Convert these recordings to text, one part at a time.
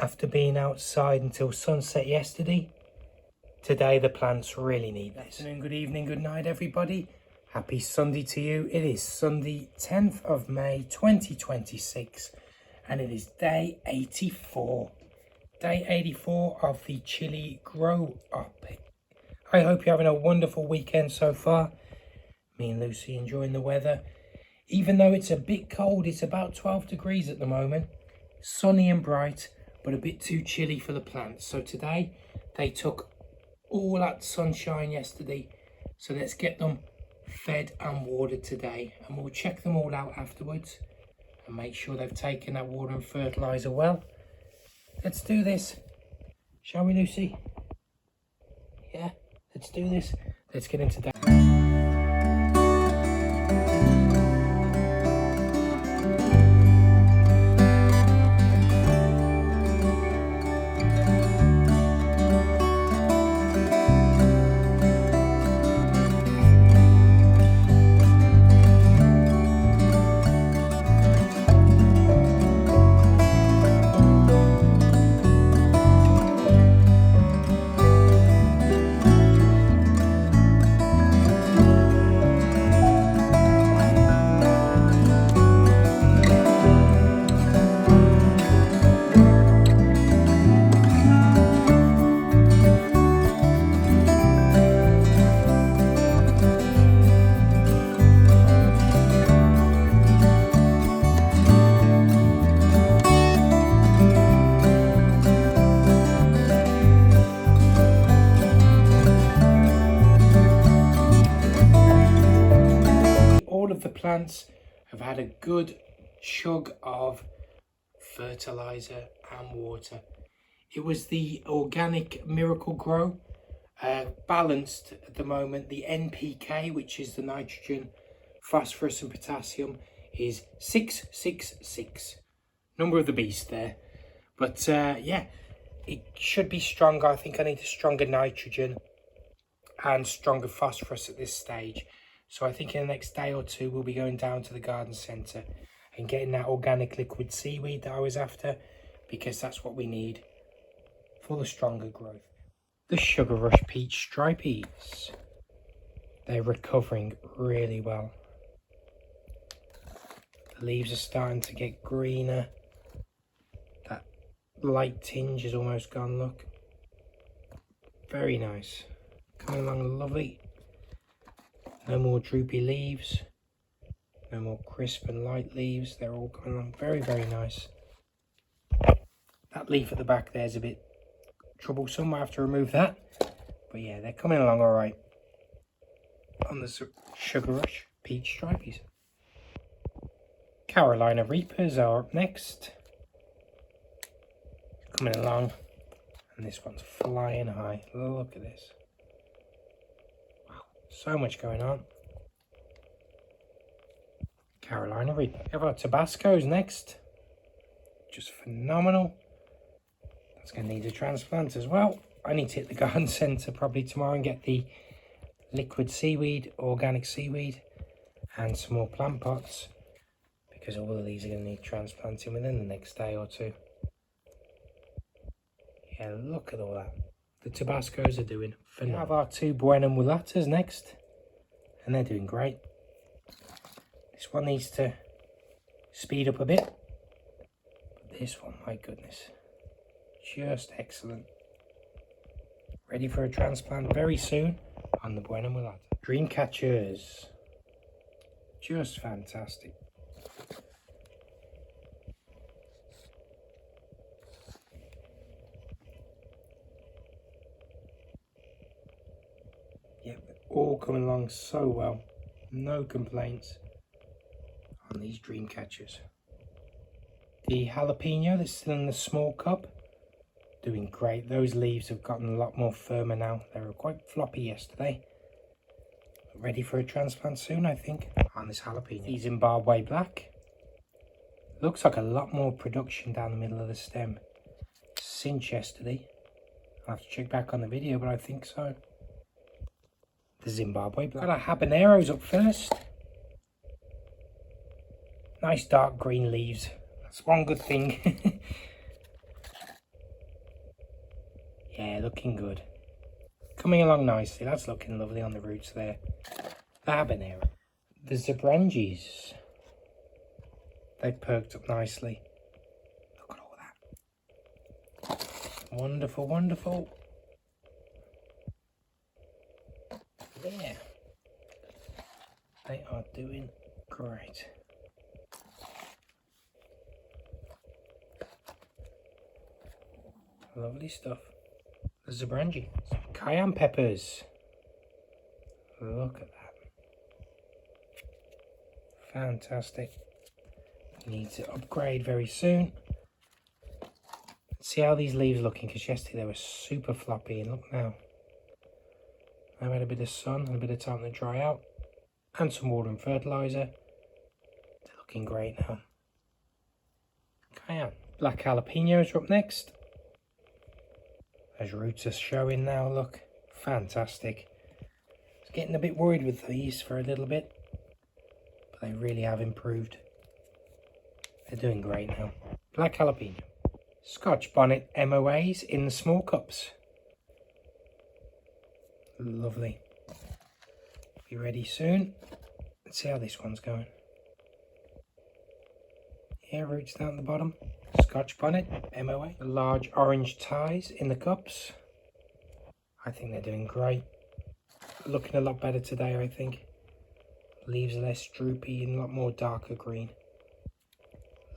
After being outside until sunset yesterday, today the plants really need this. Good afternoon, good evening, good night everybody. Happy Sunday to you. It is Sunday 10th of May 2026 and it is day 84. Day 84 of the Chilli Grow Up. I hope you're having a wonderful weekend so far. Me and Lucy enjoying the weather. Even though it's a bit cold, it's about 12 degrees at the moment. Sunny and bright, but a bit too chilly for the plants. So today, they took all that sunshine yesterday. So let's get them fed and watered today. And we'll check them all out afterwards. And make sure they've taken that water and fertilizer well. Let's do this. Shall we, Lucy? Yeah, let's do this. Let's get into that. The plants have had a good chug of fertilizer and water. It was the organic Miracle Grow, balanced at the moment. The NPK, which is the nitrogen, phosphorus and potassium, is 666. Number of the beast there. But yeah, it should be stronger. I think I need a stronger nitrogen and stronger phosphorus at this stage. So I think in the next day or two, we'll be going down to the garden centre and getting that organic liquid seaweed that I was after, because that's what we need for the stronger growth. The Sugar Rush Peach Stripeys. They're recovering really well. The leaves are starting to get greener. That light tinge is almost gone, look. Very nice. Coming along lovely. No more droopy leaves, no more crisp and light leaves. They're all coming along very, very nice. That leaf at the back there is a bit troublesome. I have to remove that. But yeah, they're coming along all right on the Sugar Rush Peach Stripeys. Carolina Reapers are up next. Coming along. And this one's flying high. Look at this. So much going on. Carolina Reaper. We have our Tabascos next. Just phenomenal. That's going to need a transplant as well. I need to hit the garden centre probably tomorrow and get the liquid seaweed, organic seaweed, and some more plant pots, because all of these are going to need transplanting within the next day or two. Yeah, look at all that. The Tabascos are doing phenomenal. We have our two Buena Mulatas next, and they're doing great. This one needs to speed up a bit, but this one, my goodness, just excellent. Ready for a transplant very soon on the Buena Mulata. Dream Catchers, just fantastic. All coming along so well, no complaints on these dream catchers. The Jalapeño that's still in the small cup, doing great. Those leaves have gotten a lot more firmer now. They were quite floppy yesterday. Ready for a transplant soon, I think, on this Jalapeño. The Zimbabwe Black. Looks like a lot more production down the middle of the stem since yesterday. I'll have to check back on the video, but I think so. The Zimbabwe Black. Got our Habaneros up first. Nice dark green leaves. That's one good thing. Yeah, looking good. Coming along nicely. That's looking lovely on the roots there. The habanero. The Zimbabwe's. They've perked up nicely. Look at all that. Wonderful, wonderful. Yeah. They are doing great. Lovely stuff. The Zimbabwe. Cayenne Peppers. Look at that. Fantastic. Need to upgrade very soon. See how these leaves looking, because yesterday they were super floppy, and look now. I've had a bit of sun and a bit of time to dry out, and some water and fertilizer. They're looking great now. Cayenne. Black Jalapeños are up next. Those roots are showing now, look. Fantastic. I was getting a bit worried with these for a little bit, but they really have improved. They're doing great now. Black Jalapeno. Scotch Bonnet MOAs in the small cups. Lovely. Be ready soon. Let's see how this one's going. Yeah, roots down the bottom. Scotch Bonnet MOA. The large orange ties in the cups. I think they're doing great. Looking a lot better today, I think. Leaves are less droopy and a lot more darker green.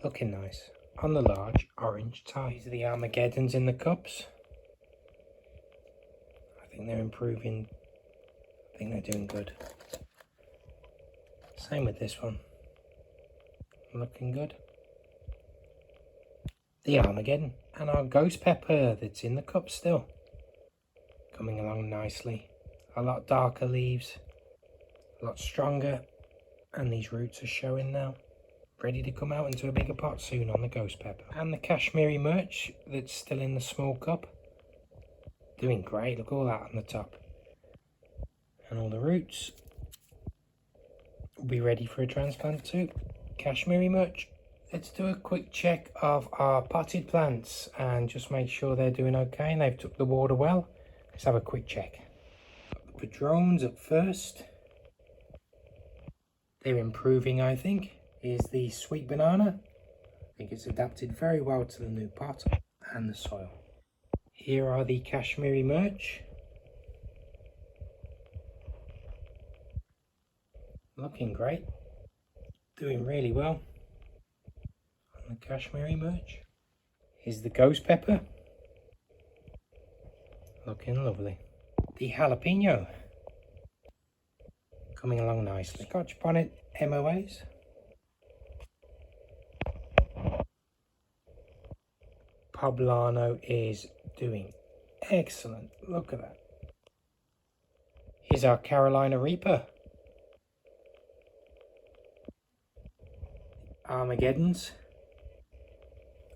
Looking nice. On the large orange tie. These are the Armageddons in the cups. I think they're improving. I think they're doing good. Same with this one. Looking good. The Armageddon. And our ghost pepper that's in the cup still. Coming along nicely. A lot darker leaves. A lot stronger. And these roots are showing now. Ready to come out into a bigger pot soon on the ghost pepper. And the Kashmiri Mirch that's still in the small cup. Doing great. Look, all that on the top. And all the roots will be ready for a transplant too. Kashmiri Mirch. Let's do a quick check of our potted plants and just make sure they're doing okay and they've took the water well. Let's have a quick check. Got the Padrons up first. They're improving, I think. Here's the sweet banana. I think it's adapted very well to the new pot and the soil. Here are the Kashmiri Mirch. Looking great. Doing really well. And the Kashmiri Mirch. Here's the ghost pepper. Looking lovely. The Jalapeño. Coming along nicely. Scotch Bonnet MOAs. Poblano is doing excellent. Look at that. Here's our Carolina Reaper. Armageddons.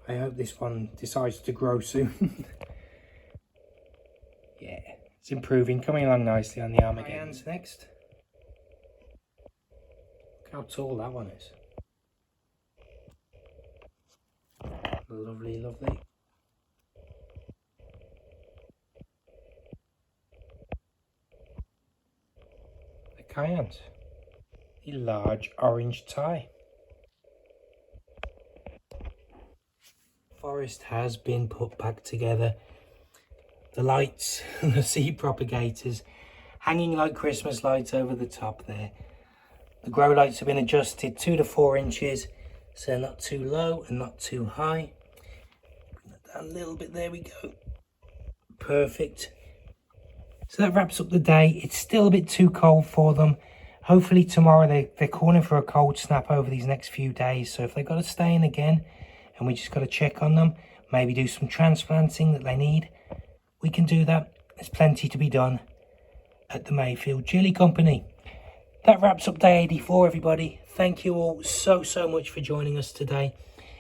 I hope this one decides to grow soon. Yeah, it's improving, coming along nicely on the Armageddons next. Look how tall that one is. Lovely, lovely. The Cayennes. The large orange tie. Forest has been put back together. The lights, the seed propagators, hanging like Christmas lights over the top there. The grow lights have been adjusted 2 to 4 inches, so they're not too low and not too high. Bring that down a little bit, there we go. Perfect. So that wraps up the day. It's still a bit too cold for them. Hopefully tomorrow they're calling for a cold snap over these next few days. So if they've got to stay in again, and we just got to check on them, maybe do some transplanting that they need, we can do that. There's plenty to be done at the Mayfield Chilli Company. That wraps up day 84, everybody. Thank you all so much for joining us today.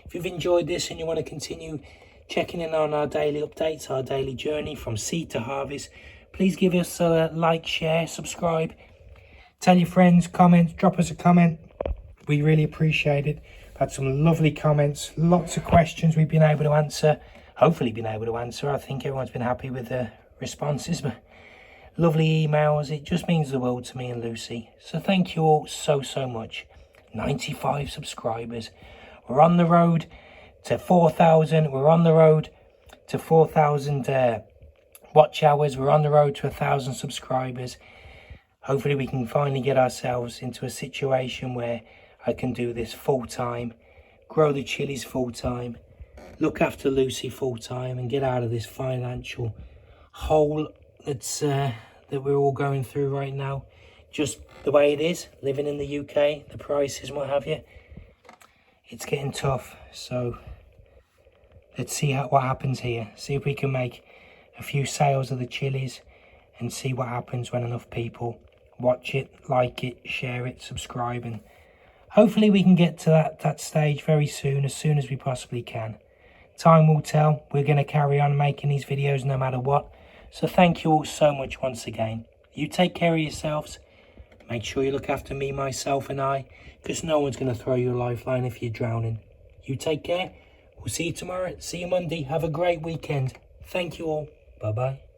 If you've enjoyed this and you want to continue checking in on our daily updates, our daily journey from seed to harvest, please give us a like, share, subscribe, tell your friends, comment, drop us a comment. We really appreciate it. Had some lovely comments, lots of questions we've been able to answer. hopefully been able to answer. I think everyone's been happy with the responses, but lovely emails. It just means the world to me and Lucy. So thank you all so much. 95 subscribers. We're on the road to 4,000. We're on the road to 4,000 watch hours. We're on the road to 1,000 subscribers. Hopefully we can finally get ourselves into a situation where I can do this full time, grow the chilies full time, look after Lucy full time, and get out of this financial hole that's that we're all going through right now. Just the way it is, living in the UK, the prices and what have you. It's getting tough, so let's see what happens here. See if we can make a few sales of the chilies and see what happens when enough people watch it, like it, share it, subscribe, and hopefully we can get to that stage very soon, as soon as we possibly can. Time will tell. We're going to carry on making these videos no matter what. So thank you all so much once again. You take care of yourselves. Make sure you look after me, myself and I, because no one's going to throw you a lifeline if you're drowning. You take care. We'll see you tomorrow. See you Monday. Have a great weekend. Thank you all. Bye-bye.